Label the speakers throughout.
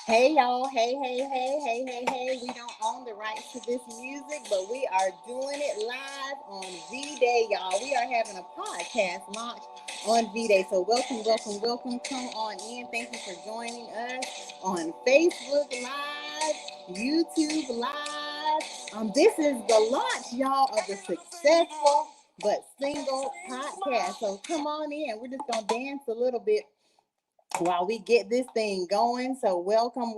Speaker 1: Hey y'all, hey. We don't own the rights to this music, but we are doing it live on V-Day, y'all. We are having a podcast launch on V-Day. So welcome. Come on in. Thank you for joining us on Facebook Live, YouTube Live. This is the launch, y'all, of the successful but single podcast. So come on in. We're just gonna dance a little bit while we get this thing going. So welcome,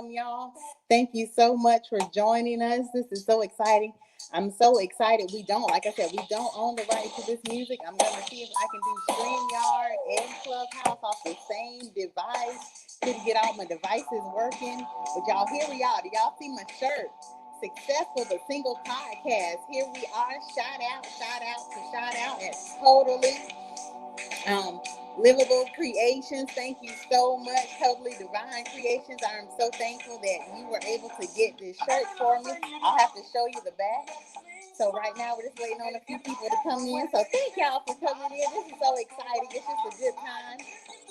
Speaker 1: y'all. Thank you so much for joining us. This is so exciting. I'm so excited. Like I said, we don't own the rights to this music. I'm going to see if I can do StreamYard and Clubhouse off the same device. Couldn't get all my devices working. But y'all, here we are. Do y'all see my shirt? Successful but single podcast. Here we are. Shout out at Totally um, Livable Creations. Thank you so much. Totally Divine Creations. I'm so thankful that you were able to get this shirt for me. I'll have to show you the back. So right now we're just waiting on a few people to come in. So thank y'all for coming in. This is so exciting. It's just a good time.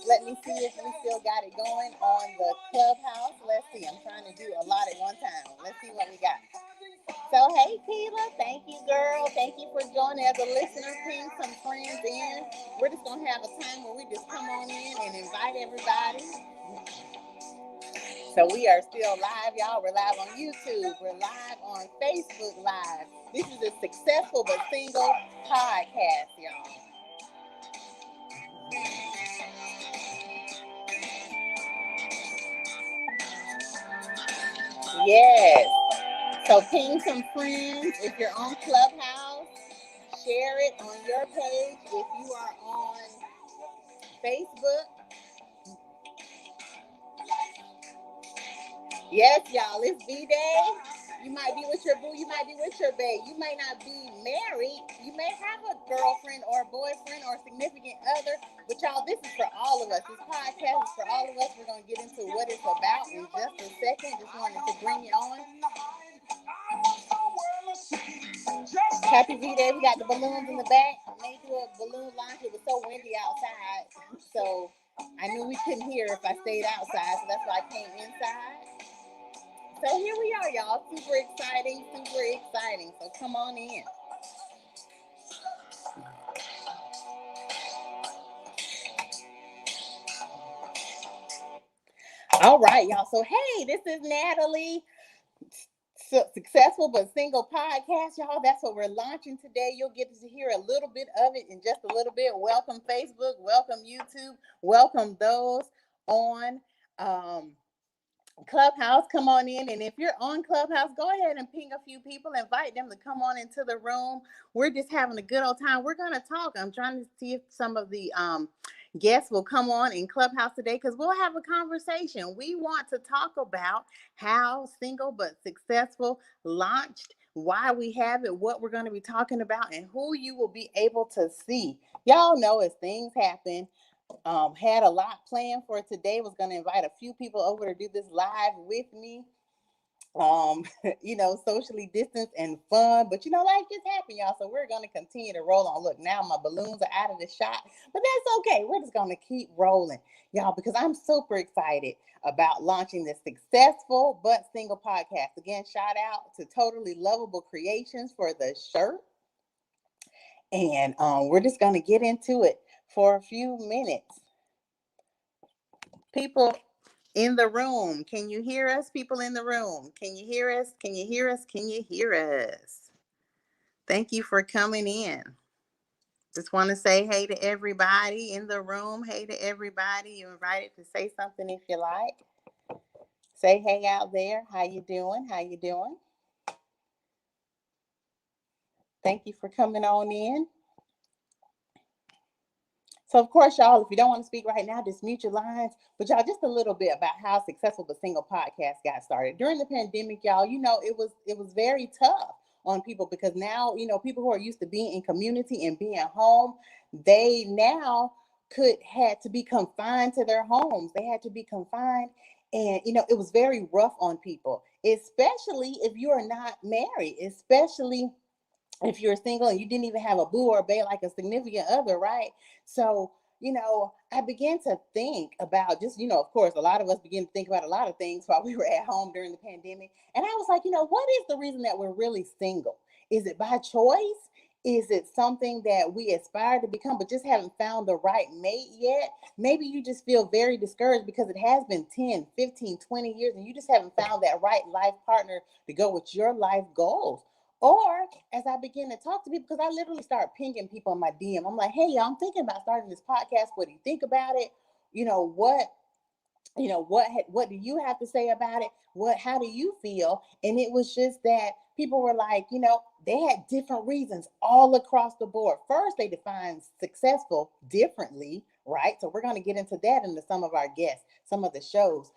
Speaker 1: Let me see if we still got it going on the Clubhouse. Let's see. I'm trying to do a lot at one time. Let's see what we got. So, hey, Keela, thank you, girl. Thank you for joining as a listener. Bring some friends in. We're just going to have a time where we just come on in and invite everybody. So, we are still live, y'all. We're live on YouTube. We're live on Facebook Live. This is a successful but single podcast, y'all. Yes. So, ping some friends. If you're on Clubhouse, share it on your page. If you are on Facebook, yes, y'all, it's V-Day. You might be with your boo, you might be with your babe. You may not be married. You may have a girlfriend or a boyfriend or a significant other. But y'all, this is for all of us. This podcast is for all of us. We're going to get into what it's about in just a second. Just wanted to bring you on. Happy V-Day. We got the balloons in the back. I made you a balloon launch. It was so windy outside. So I knew we couldn't hear if I stayed outside. So that's why I came inside. So here we are, y'all. Super exciting. So come on in. All right, y'all. So hey, this is Natalie. Successful but single podcast, y'all. That's what we're launching today. You'll get to hear a little bit of it in just a little bit. Welcome Facebook, welcome YouTube, welcome those on Clubhouse. Come on in, and if you're on Clubhouse, go ahead and ping a few people, invite them to come on into the room. We're just having a good old time. We're gonna talk. I'm trying to see if some of the guests will come on in Clubhouse today, because we'll have a conversation. We want to talk about how Single but Successful launched, why we have it, what we're going to be talking about, and who you will be able to see. Y'all know as things happen, had a lot planned for today. Was going to invite a few people over to do this live with me. Socially distanced and fun, but life just happened, y'all. So we're going to continue to roll on. Look, now my balloons are out of the shot, but that's okay. We're just going to keep rolling, y'all, because I'm super excited about launching this successful but single podcast. Again, shout out to Totally Lovable Creations for the shirt. And we're just going to get into it for a few minutes. People in the room, can you hear us? People in the room, can you hear us? Can you hear us? Can you hear us? Thank you for coming in. Just want to say hey to everybody in the room. Hey to everybody. You're invited to say something if you like. Say hey out there. How you doing? How you doing? Thank you for coming on in. So, of course, y'all, if you don't want to speak right now, just mute your lines. But y'all, just a little bit about how Successful but Single podcast got started. During the pandemic, y'all, it was very tough on people, because now, people who are used to being in community and being home, they now had to be confined to their homes. They had to be confined. And, it was very rough on people, especially if you are not married, especially if you're single and you didn't even have a boo or a babe, like a significant other, right? So I began to think about just, of course, a lot of us begin to think about a lot of things while we were at home during the pandemic. And I was like, what is the reason that we're really single? Is it by choice? Is it something that we aspire to become, but just haven't found the right mate yet? Maybe you just feel very discouraged because it has been 10, 15, 20 years and you just haven't found that right life partner to go with your life goals. Or as I begin to talk to people, because I literally start pinging people in my DM, I'm like, hey, y'all, I'm thinking about starting this podcast. What do you think about it? You know, what what do you have to say about it? How do you feel? And it was just that people were like, they had different reasons all across the board. First, they defined successful differently, right? So we're going to get into that into some of our guests, some of the shows.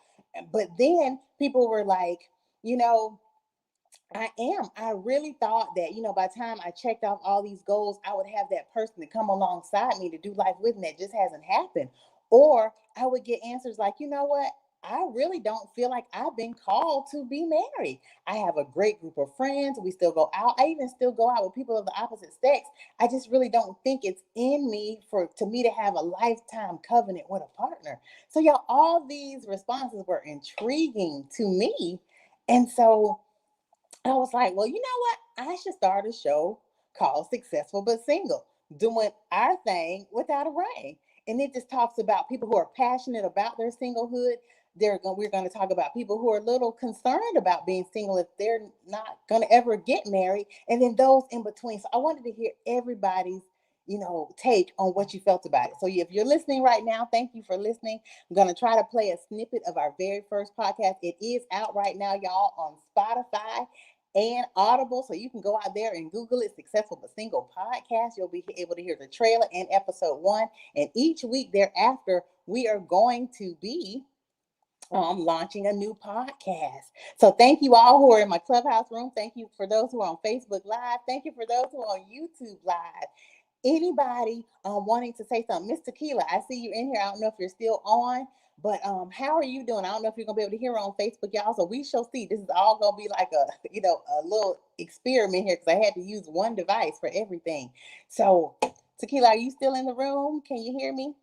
Speaker 1: But then people were like, you know I am. I really thought that, by the time I checked off all these goals, I would have that person to come alongside me to do life with me. That just hasn't happened. Or I would get answers like, you know what? I really don't feel like I've been called to be married. I have a great group of friends. We still go out. I even still go out with people of the opposite sex. I just really don't think it's in me to me to have a lifetime covenant with a partner. So y'all, all these responses were intriguing to me. And so I was like, well, you know what? I should start a show called Successful But Single, doing our thing without a ring. And it just talks about people who are passionate about their singlehood. We're going to talk about people who are a little concerned about being single if they're not going to ever get married, and then those in between. So I wanted to hear everybody's take on what you felt about it. So if you're listening right now, thank you for listening. I'm going to try to play a snippet of our very first podcast. It is out right now, y'all, on Spotify and Audible. So you can go out there and Google it, Successful But Single Podcast. You'll be able to hear the trailer and episode 1. And each week thereafter, we are going to be launching a new podcast. So thank you all who are in my Clubhouse room. Thank you for those who are on Facebook Live. Thank you for those who are on YouTube Live. Anybody wanting to say something? Miss Tequila, I see you in here. I don't know if you're still on, but how are you doing? I don't know if you're gonna be able to hear on Facebook, y'all. So we shall see. This is all gonna be like a little experiment here because I had to use one device for everything. So Tequila, are you still in the room? Can you hear me?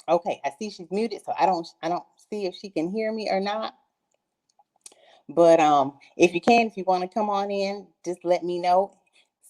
Speaker 1: Okay, I see she's muted, so I don't see if she can hear me or not. But if you can, if you want to come on in, just let me know.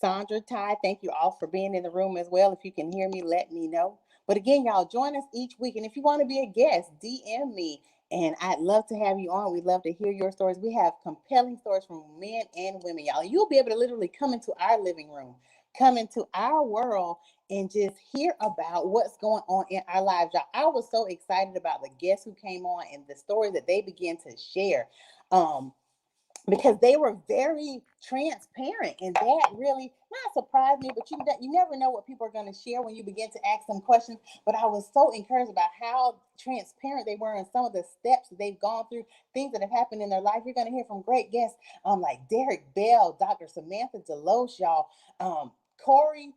Speaker 1: Sandra, Ty, thank you all for being in the room as well. If you can hear me, let me know. But again, y'all, join us each week. And if you want to be a guest, DM me. And I'd love to have you on. We'd love to hear your stories. We have compelling stories from men and women, y'all. You'll be able to literally come into our living room, come into our world, and just hear about what's going on in our lives, y'all. I was so excited about the guests who came on and the stories that they began to share. Um, because they were very transparent, and that really not surprised me, but you never know what people are going to share when you begin to ask them questions. But I was so encouraged about how transparent they were and some of the steps that they've gone through, things that have happened in their life. You're going to hear from great guests like Derek Bell, Dr. Samantha Deloche, y'all, Corey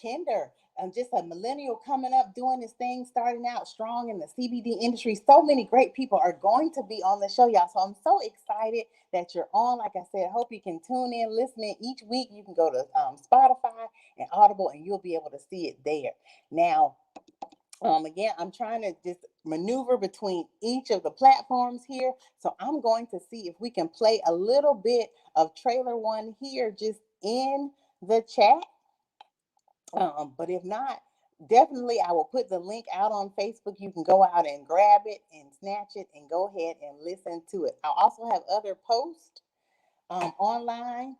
Speaker 1: Kinder, just a millennial coming up doing this thing, starting out strong in the CBD industry. So many great people are going to be on the show, y'all. So I'm so excited that you're on. Like I said, I hope you can tune in, listen in each week. You can go to Spotify and Audible, and you'll be able to see it there. Now, again, I'm trying to just maneuver between each of the platforms here. So I'm going to see if we can play a little bit of trailer one here just in the chat. But if not, definitely I will put the link out on Facebook. You can go out and grab it and snatch it and go ahead and listen to it. I'll also have other posts online,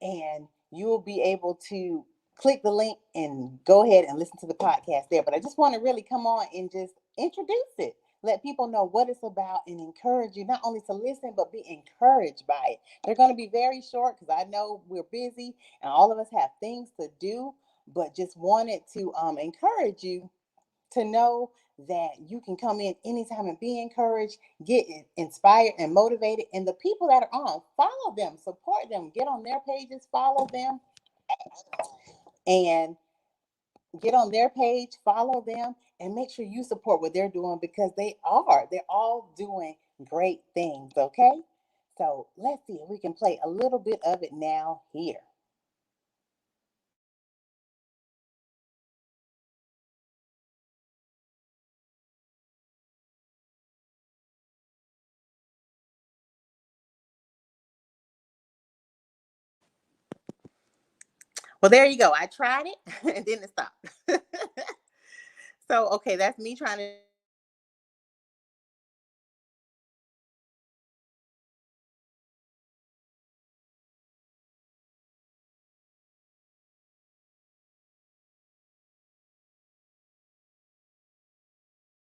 Speaker 1: and you will be able to click the link and go ahead and listen to the podcast there. But I just want to really come on and just introduce it, let people know what it's about, and encourage you not only to listen but be encouraged by it. They're going to be very short because I know we're busy and all of us have things to do, but just wanted to encourage you to know that you can come in anytime and be encouraged, get inspired and motivated. And the people that are on, follow them, support them, get on their pages, follow them, and get on their page, follow them, and make sure you support what they're doing because they're all doing great things, okay? So let's see if we can play a little bit of it now here. Well, there you go. I tried it and then it stopped. So, okay, that's me trying to.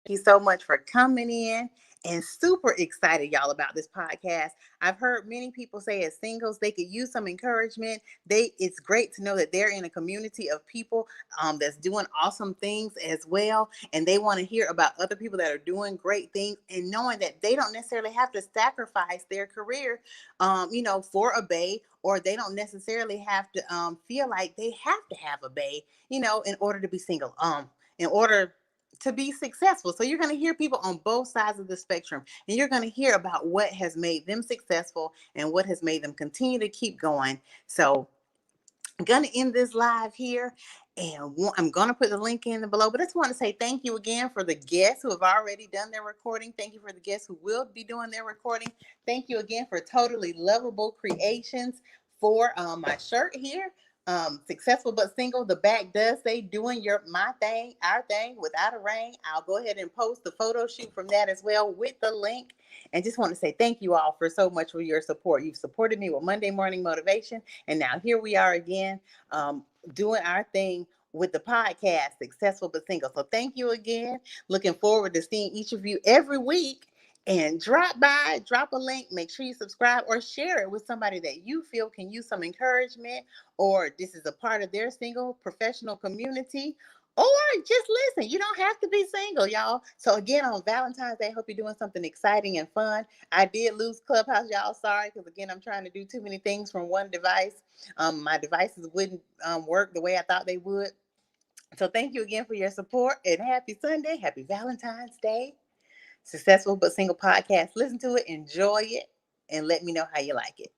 Speaker 1: Thank you so much for coming in and super excited, y'all, about this podcast. I've heard many people say as singles, they could use some encouragement. It's great to know that they're in a community of people that's doing awesome things as well. And they want to hear about other people that are doing great things and knowing that they don't necessarily have to sacrifice their career, for a bae, or they don't necessarily have to feel like they have to have a bae, in order to be single. In order to be successful. So you're going to hear people on both sides of the spectrum, and you're going to hear about what has made them successful and what has made them continue to keep going. So I'm going to end this live here, and I'm going to put the link in below. But I just want to say thank you again for the guests who have already done their recording. Thank you for the guests who will be doing their recording. Thank you again for Totally Lovable Creations for my shirt here. Successful but single. The back does say doing my thing, our thing without a ring. I'll go ahead and post the photo shoot from that as well with the link. And just want to say thank you all for so much for your support. You've supported me with Monday Morning Motivation. And now here we are again, doing our thing with the podcast, Successful but Single. So thank you again. Looking forward to seeing each of you every week. And drop by, drop a link, make sure you subscribe or share it with somebody that you feel can use some encouragement, or this is a part of their single professional community. Or just listen. You don't have to be single, y'all. So again, on Valentine's Day, I hope you're doing something exciting and fun. I did lose Clubhouse, y'all. Sorry, because again, I'm trying to do too many things from one device. My devices wouldn't work the way I thought they would. So thank you again for your support, and happy Sunday. Happy Valentine's Day. Successful but Single podcast. Listen to it, enjoy it, and let me know how you like it.